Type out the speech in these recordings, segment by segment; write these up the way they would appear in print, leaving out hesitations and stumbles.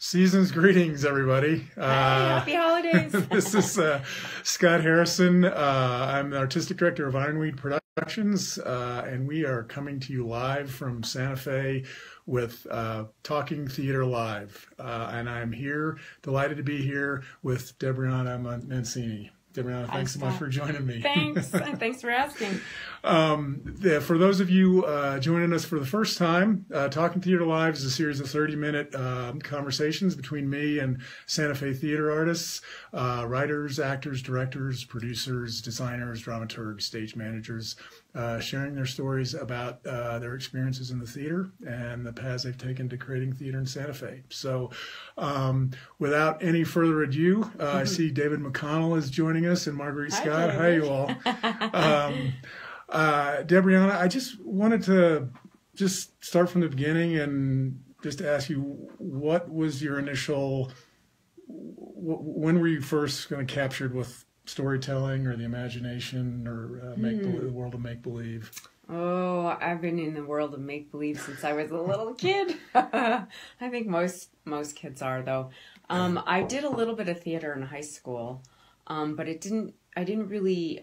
Season's greetings, everybody. Happy holidays. This is Scott Harrison. I'm the artistic director of Ironweed Productions, and we are coming to you live from Santa Fe with Talking Theater Live. And I'm here, delighted to be here with Debrianna Mansini. Debrianna, thanks so much for joining me. Thanks. Thanks for asking. For those of you joining us for the first time, Talking Theater Live is a series of 30-minute conversations between me and Santa Fe theater artists, writers, actors, directors, producers, designers, dramaturges, stage managers, sharing their stories about their experiences in the theater and the paths they've taken to creating theater in Santa Fe. So without any further ado, I see David McConnell is joining us and Marguerite Scott. Hi, you all. Debrianna, I just wanted to just start from the beginning and just ask you, what was your initial, when were you first kind of captured with storytelling or the imagination or the world of make-believe? Oh, I've been in the world of make-believe since I was a little kid. I think most kids are, though. I did a little bit of theater in high school, but I didn't really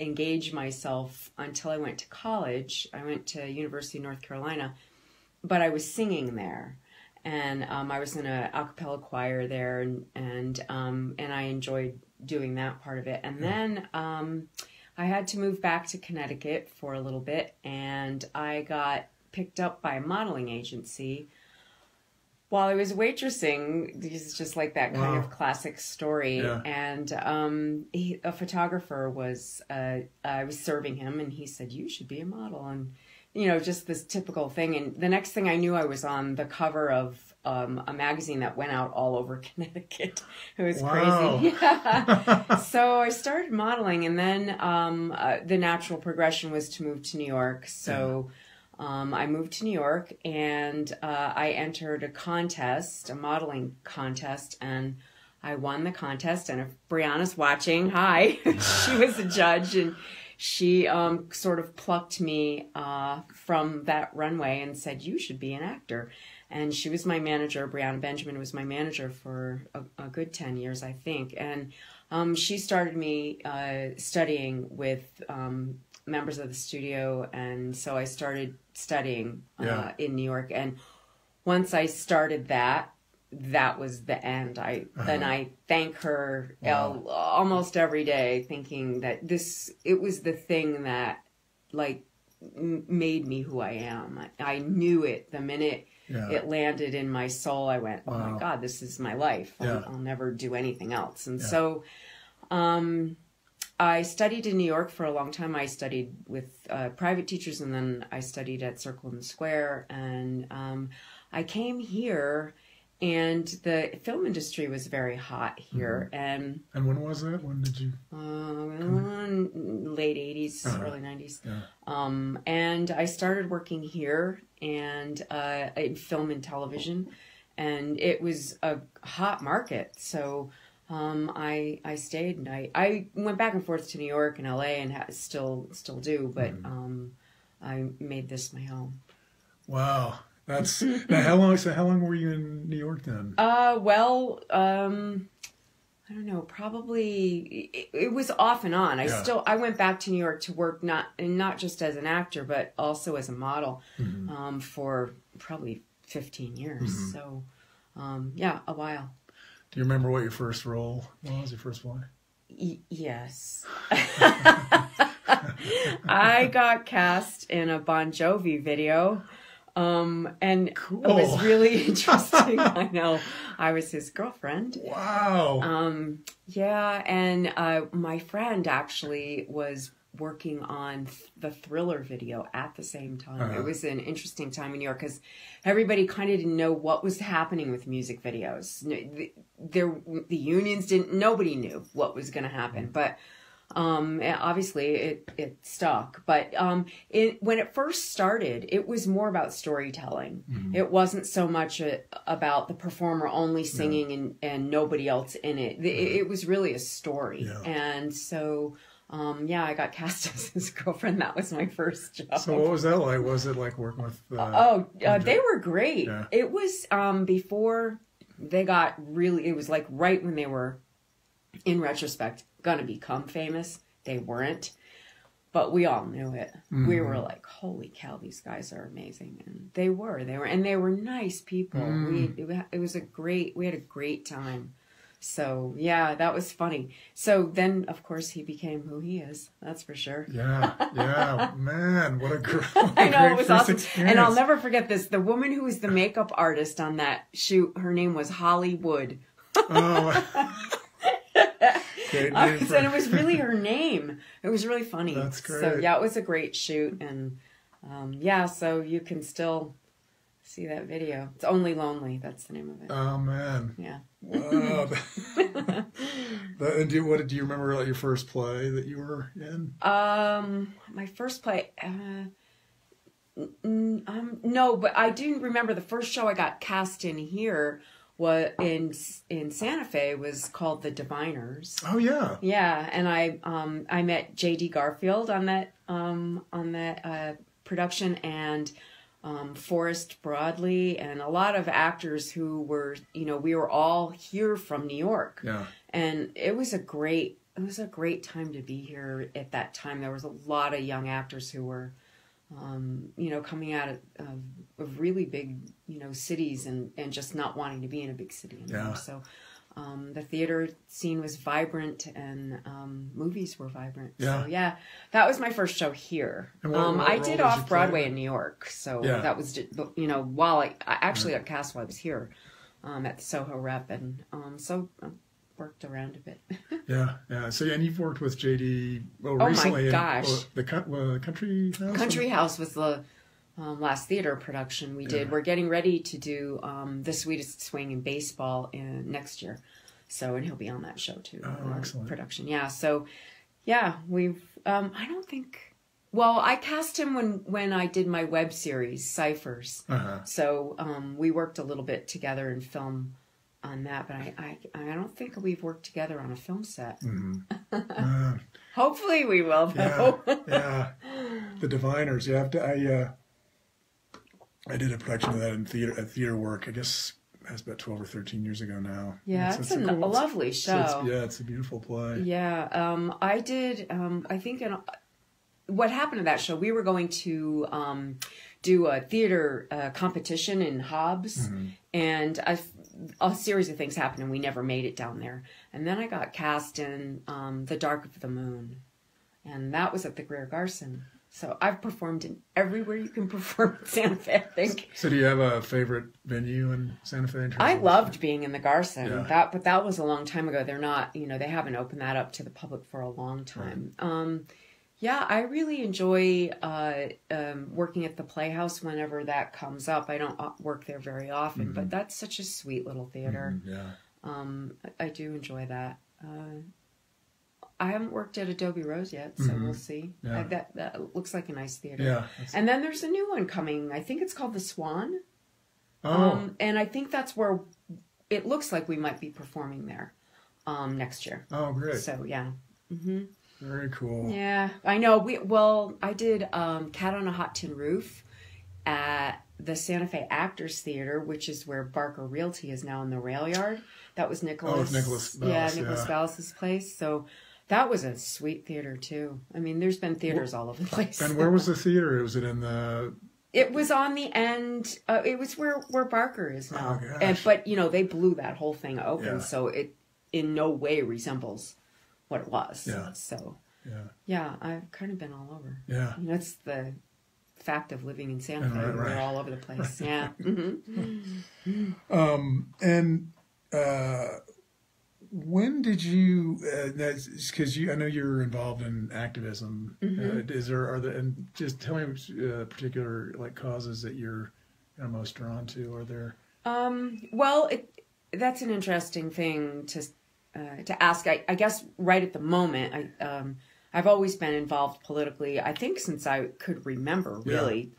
engage myself until I went to college. I went to University of North Carolina, but I was singing there. And I was in an a cappella choir there, and I enjoyed doing that part of it. And then I had to move back to Connecticut for a little bit, and I got picked up by a modeling agency while I was waitressing. This is just like that kind of classic story. Yeah. And a photographer was, I was serving him, and he said, "You should be a model." And you know, just this typical thing. And the next thing I knew, I was on the cover of a magazine that went out all over Connecticut. It was crazy. Yeah. So I started modeling, and then the natural progression was to move to New York. So I moved to New York, and I entered a contest, a modeling contest, and I won the contest. And if Brianna's watching, hi, she was a judge, and she sort of plucked me from that runway and said, "You should be an actor." And she was my manager. Brianna Benjamin was my manager for a good 10 years, I think. And she started me studying with members of the studio. And so I started studying in New York. And once I started that was the end. Then I thank her almost every day, thinking that it was the thing that like made me who I am. I knew it the minute it landed in my soul. I went, "Oh my God, this is my life. I'll never do anything else." And so I studied in New York for a long time. I studied with private teachers, and then I studied at Circle in the Square. And I came here, and the film industry was very hot here. And when was that? When did you? Late 80s, early 90s. Yeah. And I started working here and in film and television, and it was a hot market. So I stayed, and I went back and forth to New York and LA, and still do, but I made this my home. Wow. That's now, how long were you in New York then? I don't know, probably it was off and on. I went back to New York to work not just as an actor, but also as a model for probably 15 years. So a while. Do you remember what your first role was, your first one? Yes. I got cast in a Bon Jovi video. And cool. It was really interesting. I know. I was his girlfriend. Wow. And my friend actually was working on the Thriller video at the same time. It was an interesting time in New York because everybody kind of didn't know what was happening with music videos. The unions nobody knew what was going to happen, but obviously it stuck. But when it first started, it was more about storytelling. It wasn't so much about the performer only singing and nobody else in it. It was really a story. And so I got cast as his girlfriend. That was my first job. So what was that like? Was it like working with they were great. It was before they got really, it was like right when they were, in retrospect, going to become famous. They weren't. But we all knew it. Mm-hmm. We were like, holy cow, these guys are amazing. And they were, and they were nice people. Mm. We had a great time. So yeah, that was funny. So then, of course, he became who he is. That's for sure. Yeah, man, what a great, I know, it was awesome. Experience. And I'll never forget this. The woman who was the makeup artist on that shoot, her name was Hollywood. Oh. And it was really her name. It was really funny. That's great. So yeah, it was a great shoot, and yeah, so you can still see that video. It's Only Lonely. That's the name of it. Oh man. Yeah. Wow. And do you remember like your first play that you were in? My first play. No, but I do remember the first show I got cast in here. What in Santa Fe was called The Diviners. Oh yeah. Yeah, and I met J.D. Garfield on that production, and Forrest Broadley, and a lot of actors who were, we were all here from New York. Yeah. And it was a great time to be here at that time. There was a lot of young actors who were coming out of really big, cities and just not wanting to be in a big city anymore. Yeah. So the theater scene was vibrant, and movies were vibrant. Yeah. So yeah, that was my first show here. What I did Off-Broadway in New York. So that was, while I actually got cast while I was here at the Soho Rep. And so worked around a bit. Yeah. So, and you've worked with JD recently. Oh my gosh. The Country House? Country House was the last theater production we did. We're getting ready to do The Sweetest Swing in Baseball next year. So, and he'll be on that show too. Oh, excellent. Production. Yeah. So, yeah, we've, I don't think, well, I cast him when I did my web series, Ciphers. Uh-huh. So, we worked a little bit together in film on that, but I don't think we've worked together on a film set. Mm-hmm. Hopefully we will, though. Yeah. The Diviners. Yeah, I did a production of that in theater work. I guess that's about 12 or 13 years ago now. Yeah, it's a lovely show. It's a beautiful play. Yeah, I did. I think what happened to that show, we were going to do a theater competition in Hobbs, mm-hmm. and a series of things happened, and we never made it down there. And then I got cast in The Dark of the Moon, and that was at the Greer Garson. So I've performed in everywhere you can perform in Santa Fe, I think. So do you have a favorite venue in Santa Fe? I loved being in the Garson, but that was a long time ago. They're not, they haven't opened that up to the public for a long time. Right. Yeah, I really enjoy working at the Playhouse whenever that comes up. I don't work there very often, mm-hmm. but that's such a sweet little theater. Mm-hmm, I do enjoy that. I haven't worked at Adobe Rose yet, so mm-hmm. we'll see. Yeah. That looks like a nice theater. Yeah, and then there's a new one coming. I think it's called The Swan. Oh. And I think that's where it looks like we might be performing there next year. Oh, great. So, yeah. Mm-hmm. Very cool. Yeah, I know. I did Cat on a Hot Tin Roof at the Santa Fe Actors Theater, which is where Barker Realty is now in the rail yard. That was Nicholas. Oh, Nicholas Ballas. Yeah, Nicholas Ballas' place. So that was a sweet theater too. I mean, there's been theaters all over the place. And where was the theater? Was it in the? It was on the end. It was where Barker is now. Oh, gosh. But they blew that whole thing open, so it in no way resembles what it was. Yeah. So, yeah, I've kind of been all over. Yeah. That's the fact of living in Santa Fe. Right. We're all over the place. Yeah. Mm-hmm. When did you? Because I know you're involved in activism. Mm-hmm. And just tell me particular causes that you're most drawn to. Are there? Well, that's an interesting thing to ask. I guess right at the moment, I've always been involved politically. I think since I could remember, really.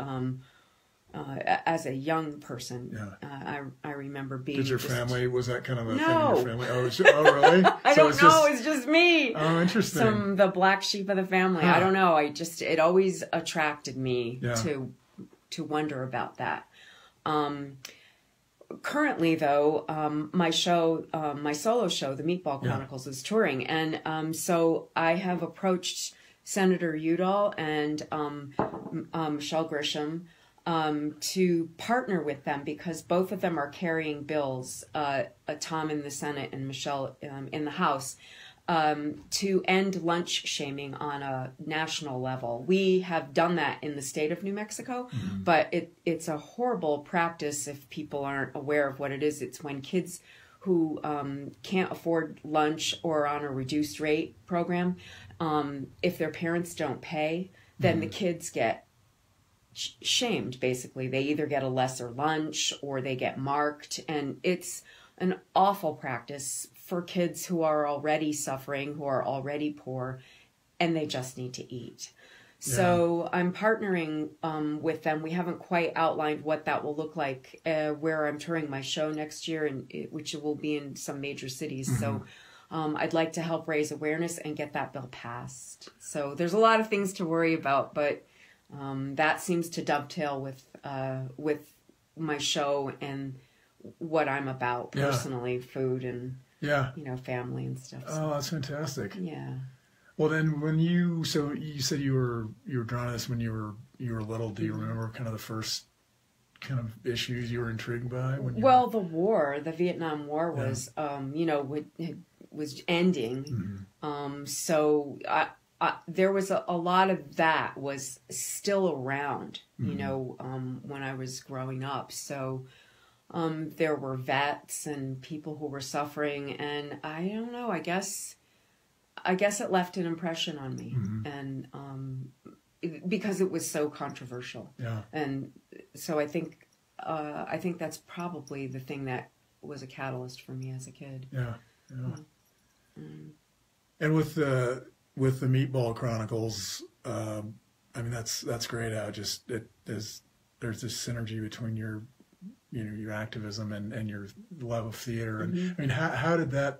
As a young person, I remember being. Did your family, was that kind of a thing in your family? Oh, really? I don't know. It's just me. Oh, interesting. The black sheep of the family. Huh. I don't know. It always attracted me to wonder about that. currently, though, my solo show, The Meatball Chronicles, is touring. And so I have approached Senator Udall and Michelle Grisham to partner with them, because both of them are carrying bills, Tom in the Senate and Michelle in the House, to end lunch shaming on a national level. We have done that in the state of New Mexico, but it's a horrible practice if people aren't aware of what it is. It's when kids who can't afford lunch or on a reduced rate program, if their parents don't pay, then the kids get shamed, basically. They either get a lesser lunch or they get marked, and it's an awful practice for kids who are already suffering, who are already poor, and they just need to eat. So I'm partnering with them. We haven't quite outlined what that will look like, where I'm touring my show next year, and which will be in some major cities. So I'd like to help raise awareness and get that bill passed. So there's a lot of things to worry about, but that seems to dovetail with my show and what I'm about personally, food and family and stuff. So. Oh, that's fantastic. Yeah. Well, then you said you were drawn to this when you were little. Do you remember kind of the first kind of issues you were intrigued by? The Vietnam War was was ending. So there was a lot of that was still around, when I was growing up. So there were vets and people who were suffering, and I don't know, I guess it left an impression on me, and because it was so controversial. Yeah. And so I think that's probably the thing that was a catalyst for me as a kid. Yeah. And with the Meatball Chronicles, I mean that's great. How there's this synergy between your activism and your love of theater. And I mean, how did that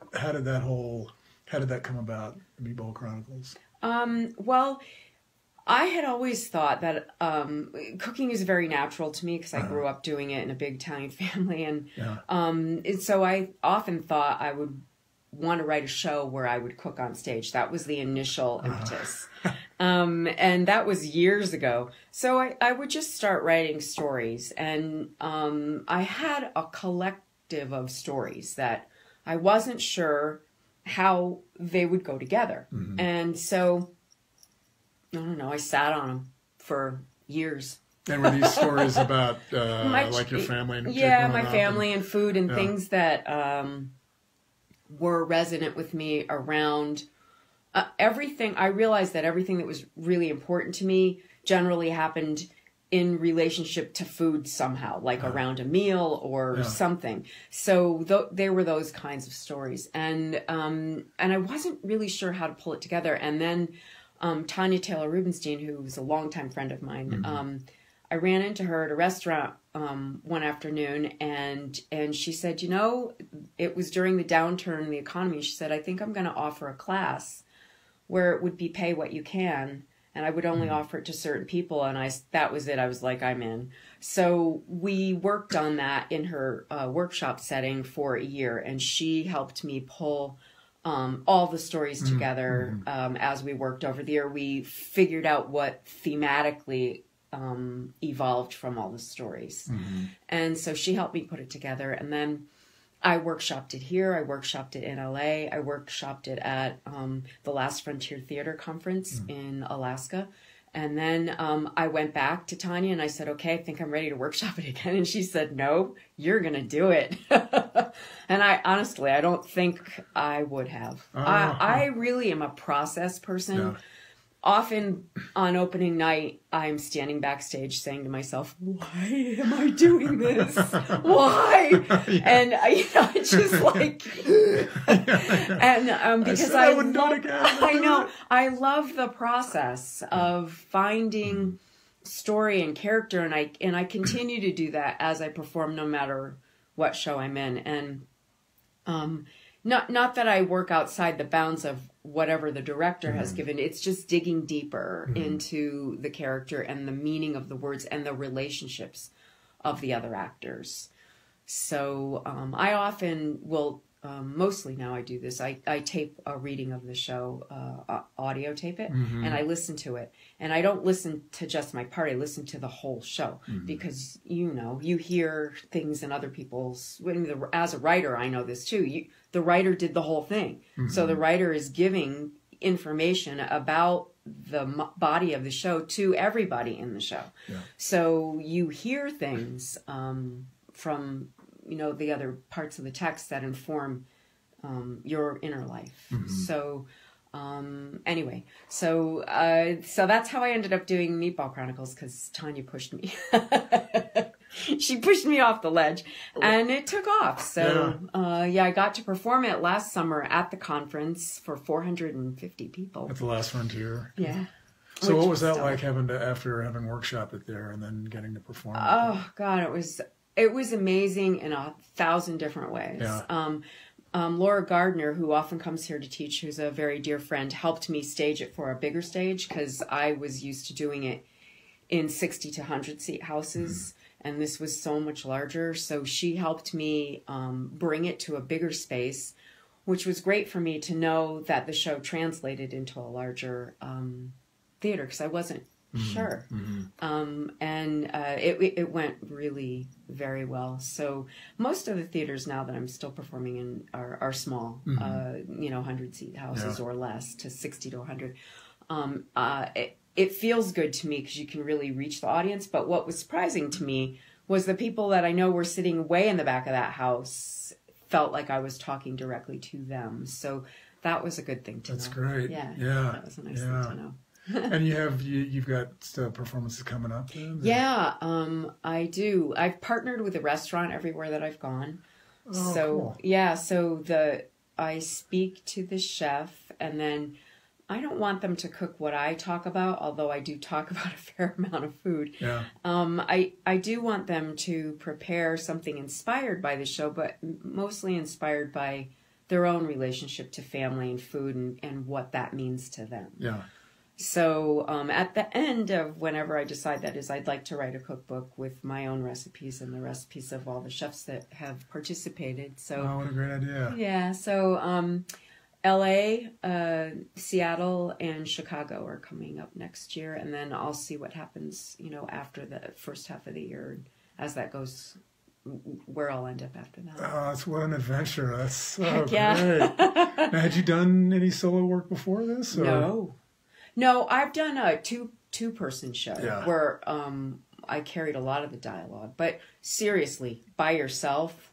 come about, the Meatball Chronicles? Well, I had always thought that cooking is very natural to me, because I grew up doing it in a big Italian family, and so I often thought I would want to write a show where I would cook on stage. That was the initial impetus. And that was years ago. So I would just start writing stories, and I had a collective of stories that I wasn't sure how they would go together. And so, I don't know, I sat on them for years. And were these stories about like your family? And my family and food and things that were resonant with me around everything. I realized that everything that was really important to me generally happened in relationship to food somehow, like around a meal or something. So there were those kinds of stories, and I wasn't really sure how to pull it together. And then Tanya Taylor Rubenstein, who was a longtime friend of mine, I ran into her at a restaurant one afternoon, and she said, it was during the downturn in the economy. She said, I think I'm going to offer a class where it would be pay what you can, and I would only offer it to certain people. And that was it. I was like, I'm in. So we worked on that in her workshop setting for a year, and she helped me pull all the stories together. As we worked over the year, we figured out what thematically evolved from all the stories. And so she helped me put it together. And then I workshopped it here. I workshopped it in LA. I workshopped it at the Last Frontier Theater Conference in Alaska. And then I went back to Tanya and I said, okay, I think I'm ready to workshop it again. And she said, no, you're going to do it. And I don't think I would have. I really am a process person. Yeah. Often on opening night, I'm standing backstage saying to myself, why am I doing this? Why? Yeah. And, it's just like, and because I love the process of finding story and character. And I continue to do that as I perform, no matter what show I'm in. And, not that I work outside the bounds of whatever the director has given. It's just digging deeper into the character and the meaning of the words and the relationships of the other actors. So I often will, mostly now I do this, I tape a reading of the show, audio tape it, and I listen to it. And I don't listen to just my part, I listen to the whole show. Because, you hear things in other people's, as a writer, I know this too, the writer did the whole thing. So the writer is giving information about the body of the show to everybody in the show. Yeah. So you hear things from the other parts of the text that inform your inner life. So anyway, so that's how I ended up doing Meatball Chronicles, because Tanya pushed me. She pushed me off the ledge, and it took off. So, I got to perform it last summer at the conference for 450 people. At the Last Frontier. Yeah. So what was that like, after having workshopped it there and then getting to perform? Oh, God, it was amazing in 1,000 different ways. Yeah. Laura Gardner, who often comes here to teach, who's a very dear friend, helped me stage it for a bigger stage, because I was used to doing it in 60 to 100 seat houses. And this was so much larger. So she helped me bring it to a bigger space, which was great for me to know that the show translated into a larger theater, because I wasn't sure. And it went really very well. So most of the theaters now that I'm still performing in are small, 100-seat houses or less, to 60 to 100. It feels good to me because you can really reach the audience. But what was surprising to me was the people that I know were sitting way in the back of that house felt like I was talking directly to them. So that was a good thing to know. That's great. Yeah. That was a nice thing to know. And you've got performances coming up then? Yeah, I do. I've partnered with a restaurant everywhere that I've gone. Oh, so cool. Yeah, so I speak to the chef, and then I don't want them to cook what I talk about, although I do talk about a fair amount of food. Yeah. I do want them to prepare something inspired by the show, but mostly inspired by their own relationship to family and food and what that means to them. Yeah. So at the end of whenever I decide that is, I'd like to write a cookbook with my own recipes and the recipes of all the chefs that have participated. So, oh, what a great idea. Yeah. So LA, Seattle, and Chicago are coming up next year. And then I'll see what happens, after the first half of the year as that goes, where I'll end up after that. Oh, that's what an adventure. That's so great. Now, had you done any solo work before this? Or? No, I've done a two-person show where I carried a lot of the dialogue. But seriously, by yourself,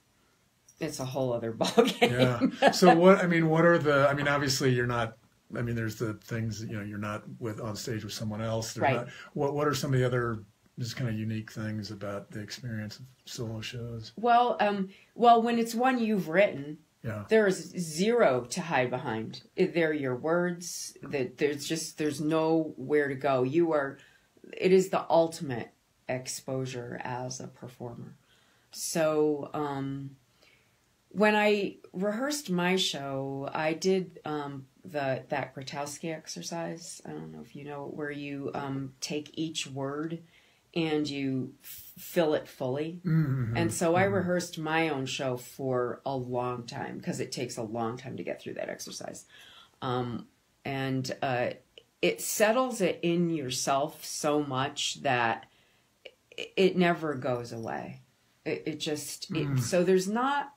it's a whole other ballgame. Yeah. So what are obviously you're not, there's the things, you're not on stage with someone else. Right. Not, what are some of the other just kind of unique things about the experience of solo shows? Well, when it's one you've written, there is zero to hide behind. They're your words. There's nowhere to go. It is the ultimate exposure as a performer. So, when I rehearsed my show, I did that Grotowski exercise. I don't know if you know, where you take each word and you fill it fully. Mm-hmm. And so I rehearsed my own show for a long time, because it takes a long time to get through that exercise. And it settles it in yourself so much that it never goes away. So there's not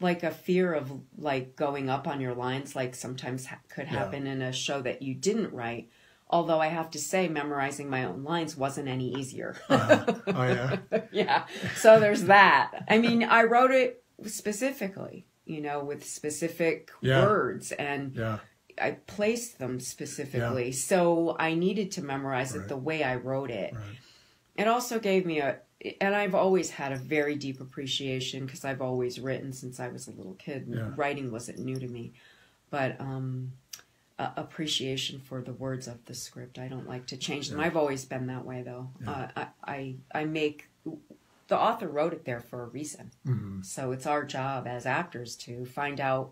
like a fear of like going up on your lines, like sometimes could happen in a show that you didn't write. Although I have to say, memorizing my own lines wasn't any easier. Oh, yeah? Yeah. So there's that. I wrote it specifically, with specific words, and I placed them specifically. Yeah. So I needed to memorize it the way I wrote it. Right. It also gave me and I've always had a very deep appreciation, because I've always written since I was a little kid. Yeah. Writing wasn't new to me. But appreciation for the words of the script. I don't like to change them. I've always been that way, though. Yeah. I make... The author wrote it there for a reason. Mm-hmm. So it's our job as actors to find out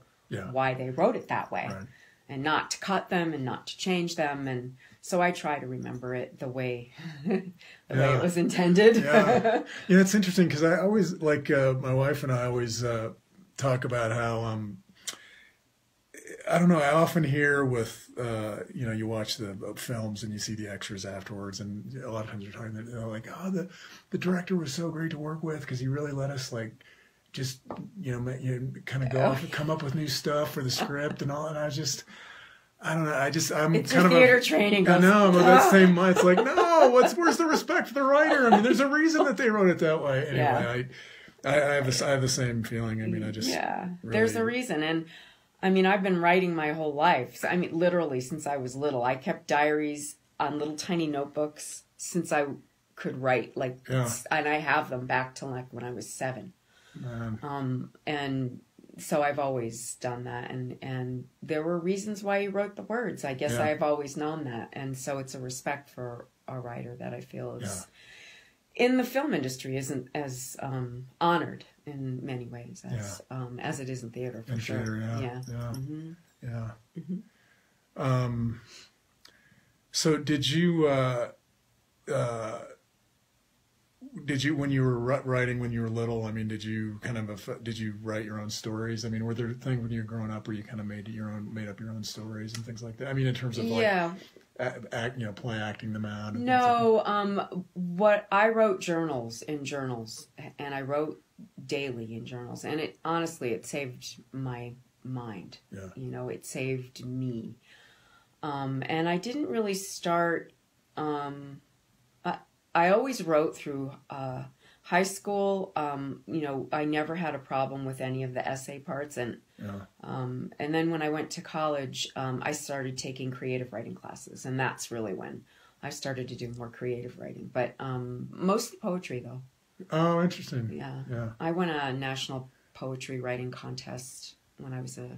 why they wrote it that way. Right. and not to cut them and not to change them. And so I try to remember it the way way it was intended. Yeah, it's interesting because I always, like, my wife and I always talk about how, I don't know, I often hear with, you watch the films and you see the extras afterwards, and a lot of times they're talking, they're like, oh, the director was so great to work with because he really let us, like, just, kind of go off and come up with new stuff for the script and all. And I don't know. I'm it's kind of theater training. I know, but that same mind. It's like, no, where's the respect for the writer? I mean, there's a reason that they wrote it that way. Anyway, I have the same feeling. I mean, really, there's a reason. And I mean, I've been writing my whole life. I mean, literally since I was little. I kept diaries on little tiny notebooks since I could write. And I have them back to like when I was 7. And so I've always done that, and there were reasons why he wrote the words. I guess I've always known that, and so it's a respect for a writer that I feel is in the film industry isn't as honored in many ways as it is in theater for sure. So did you when you were writing when you were little, I mean, did you write your own stories? I mean, were there things when you were growing up where you kind of made up your own stories and things like that? I mean, in terms of play acting them out. And no, what I wrote journals, and I wrote daily in journals, and it saved my mind. Yeah. It saved me. And I didn't really start. I always wrote through high school. I never had a problem with any of the essay parts, and then when I went to college, I started taking creative writing classes, and that's really when I started to do more creative writing. But mostly poetry, though. Oh, interesting. Yeah. I won a national poetry writing contest when I was a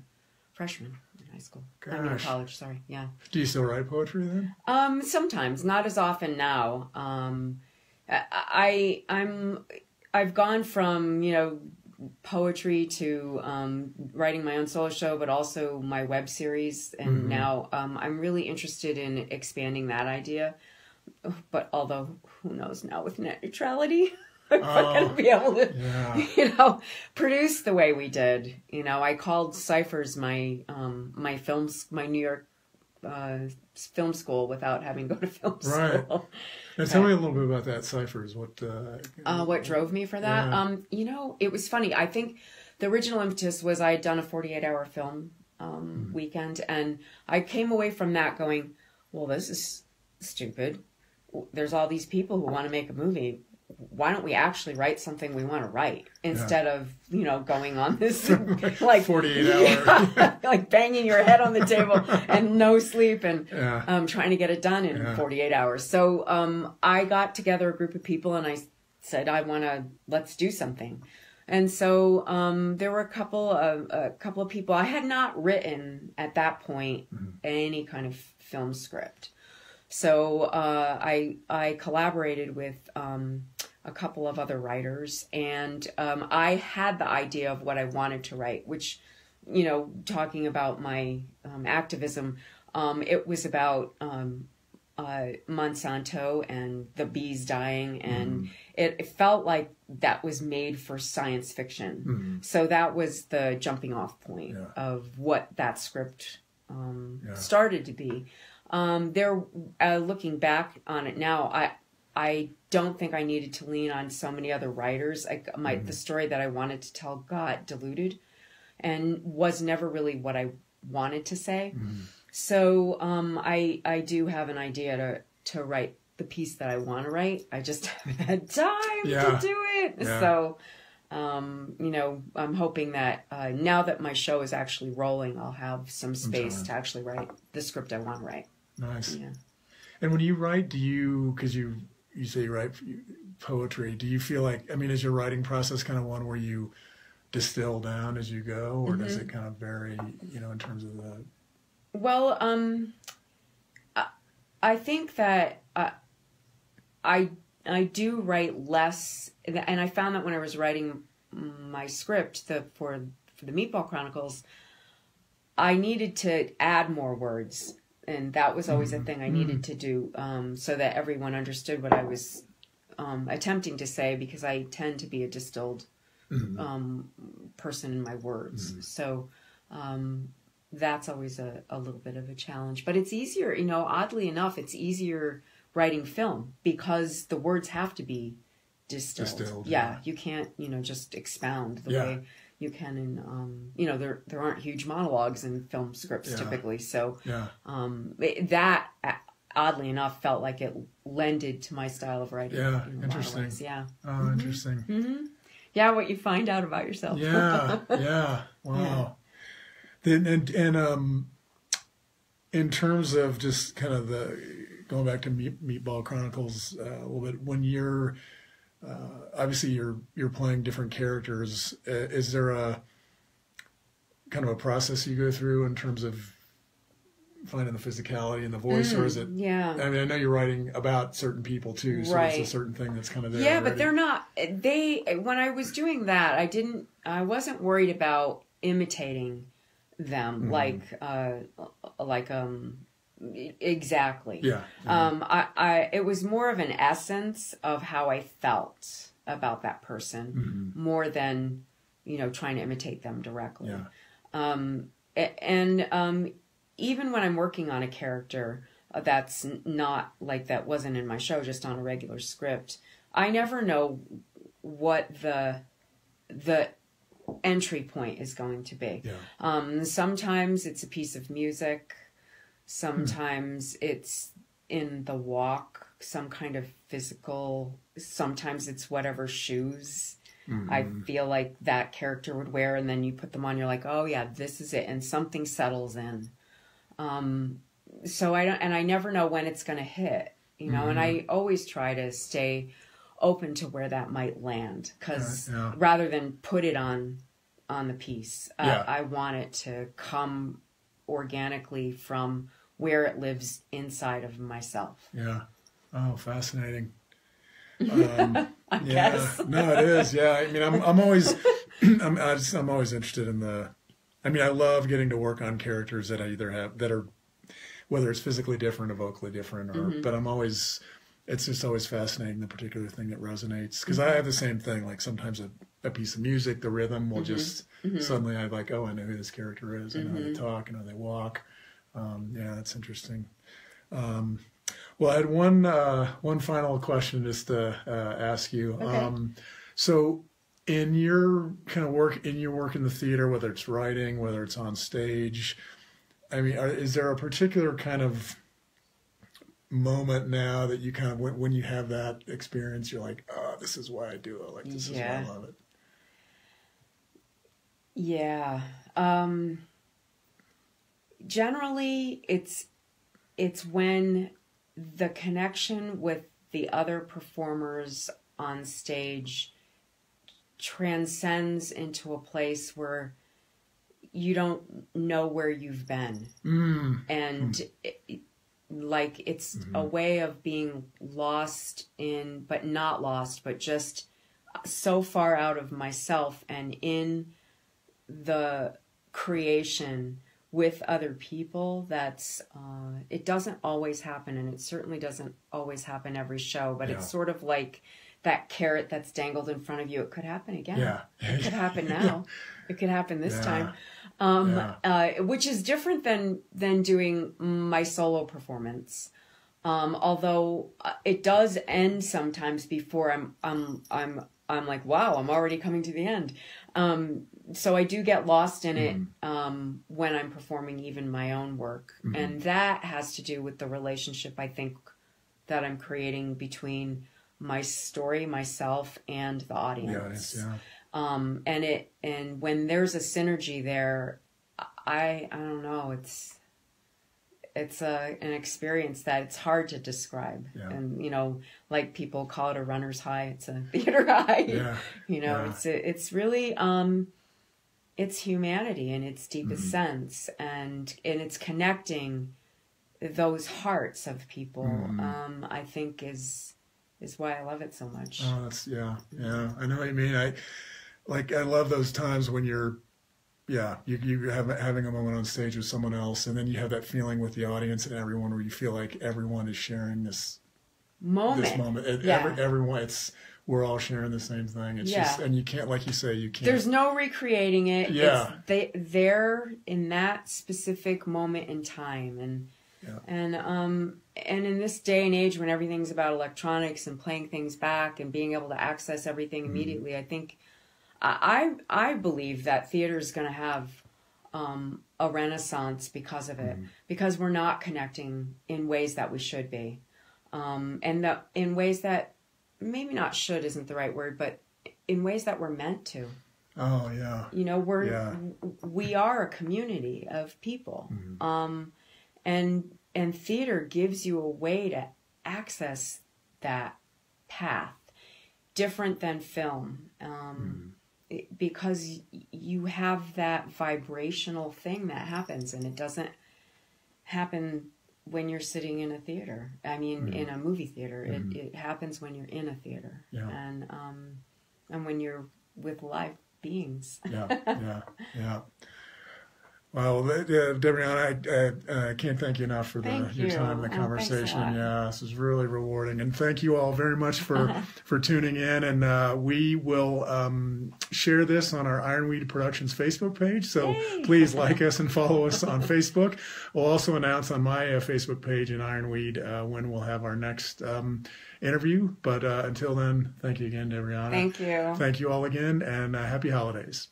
freshman in high school. Gosh. I mean, college, sorry. Yeah. Do you still write poetry then? Sometimes, not as often now. I've gone from, poetry to writing my own solo show, but also my web series. And now I'm really interested in expanding that idea. But although, who knows now with net neutrality, I'm not going to be able to, produce the way we did. I called Cyphers my New York film school without having to go to film school. Right. Now tell me a little bit about that, Cyphers. What drove me for that? Yeah. It was funny. I think the original impetus was I had done a 48-hour film weekend, and I came away from that going, well, this is stupid. There's all these people who want to make a movie. Why don't we actually write something we want to write instead of, going on this like 48 hour, like banging your head on the table and no sleep and trying to get it done in 48 hours. So I got together a group of people and I said, let's do something. And so there were a couple of people. I had not written at that point any kind of film script. So I collaborated with a couple of other writers, and I had the idea of what I wanted to write, which, talking about my activism, it was about Monsanto and the bees dying, and it felt like that was made for science fiction. So that was the jumping off point of what that script started to be. Looking back on it now, I don't think I needed to lean on so many other writers. The story that I wanted to tell got diluted and was never really what I wanted to say. So I do have an idea to write the piece that I want to write. I just haven't had time to do it. Yeah. So, I'm hoping that now that my show is actually rolling, I'll have some space to actually write the script I want to write. Nice. Yeah. And when you write, because you say you write poetry, do you feel like, is your writing process kind of one where you distill down as you go, or does it kind of vary, in terms of the... Well, I think that I do write less, and I found that when I was writing my script for the Meatball Chronicles, I needed to add more words, and that was always a thing I needed to do, so that everyone understood what I was attempting to say, because I tend to be a distilled person in my words. So that's always a little bit of a challenge. But it's easier, oddly enough, it's easier writing film because the words have to be distilled. Yeah, you can't, just expound the way you can in, there aren't huge monologues in film scripts typically. So that, oddly enough, felt like it lended to my style of writing. Yeah, interesting. Yeah. Oh, interesting. Yeah, what you find out about yourself. Yeah, wow. Then and in terms of just kind of going back to Meatball Chronicles a little bit, when you're obviously you're playing different characters, is there a kind of a process you go through in terms of finding the physicality in the voice, or is it? Yeah. I mean, I know you're writing about certain people too, so it's a certain thing that's kind of there. Yeah, already. but they're not. When I was doing that, I wasn't worried about imitating them exactly. Yeah. It was more of an essence of how I felt about that person, more than trying to imitate them directly. Yeah. Even when I'm working on a character that's not that wasn't in my show, just on a regular script, I never know what the entry point is going to be. Yeah. Sometimes it's a piece of music. Sometimes it's in the walk, some kind of physical. Sometimes it's whatever shoes I feel like that character would wear, and then you put them on, you're like, oh yeah, this is it, and something settles in. So I never know when it's going to hit, and I always try to stay open to where that might land, because rather than put it on the piece, I want it to come organically from where it lives inside of myself. Yeah. Oh, fascinating. I guess. No, it is. Yeah. I mean, I'm always, I'm always interested in I love getting to work on characters that I either have that are, whether it's physically different or vocally different, but it's just always fascinating, the particular thing that resonates. Because I have the same thing. Like sometimes a piece of music, the rhythm will just suddenly I'm like, oh, I know who this character is. I know how they talk, I know how they walk. Yeah, that's interesting. Well, I had one final question just to ask you. Okay. So in your kind of work, in the theater, whether it's writing, whether it's on stage, I mean, is there a particular kind of moment now that you kind of, when you have that experience, you're like, oh, this is why I do it. Like, this is why I love it. Yeah. Generally, it's when the connection with the other performers on stage transcends into a place where you don't know where you've been. And it's a way of being lost in, but not lost, but just so far out of myself and in the creation with other people. That's it doesn't always happen, and it certainly doesn't always happen every show, but it's sort of like that carrot that's dangled in front of you. It could happen again. It could happen now. It could happen this time. Which is different than doing my solo performance. Although it does end sometimes before I'm like, wow, I'm already coming to the end. So I do get lost in it when I'm performing even my own work. And that has to do with the relationship, I think, that I'm creating between my story, myself, and the audience. And when there's a synergy there, I don't know, it's an experience that it's hard to describe. And like people call it a runner's high, it's a theater high. It's really it's humanity in its deepest sense, and it's connecting those hearts of people. I think is why I love it so much. Oh, that's I know what you mean. I love those times when you're you have having a moment on stage with someone else, and then you have that feeling with the audience and everyone where you feel like everyone is sharing this moment. Everyone, we're all sharing the same thing. It's just, and you can't, like you say, you can't. There's no recreating it. Yeah. They're in that specific moment in time, and in this day and age when everything's about electronics and playing things back and being able to access everything immediately, I think I believe that theater is going to have a renaissance because of it, because we're not connecting in ways that we should be, and in ways that maybe not should isn't the right word, but in ways that we're meant to. Oh yeah. You know, we are a community of people, and theater gives you a way to access that path, different than film. Because you have that vibrational thing that happens, and it doesn't happen when you're sitting in a theater. I mean, in a movie theater, it happens when you're in a theater, and when you're with live beings. Yeah. Well, Debrianna, I can't thank you enough for your time and the conversation. This was really rewarding. And thank you all very much for tuning in. And we will share this on our Ironweed Productions Facebook page. So please like us and follow us on Facebook. We'll also announce on my Facebook page in Ironweed when we'll have our next interview. But until then, thank you again, Debrianna. Thank you. Thank you all again, and happy holidays.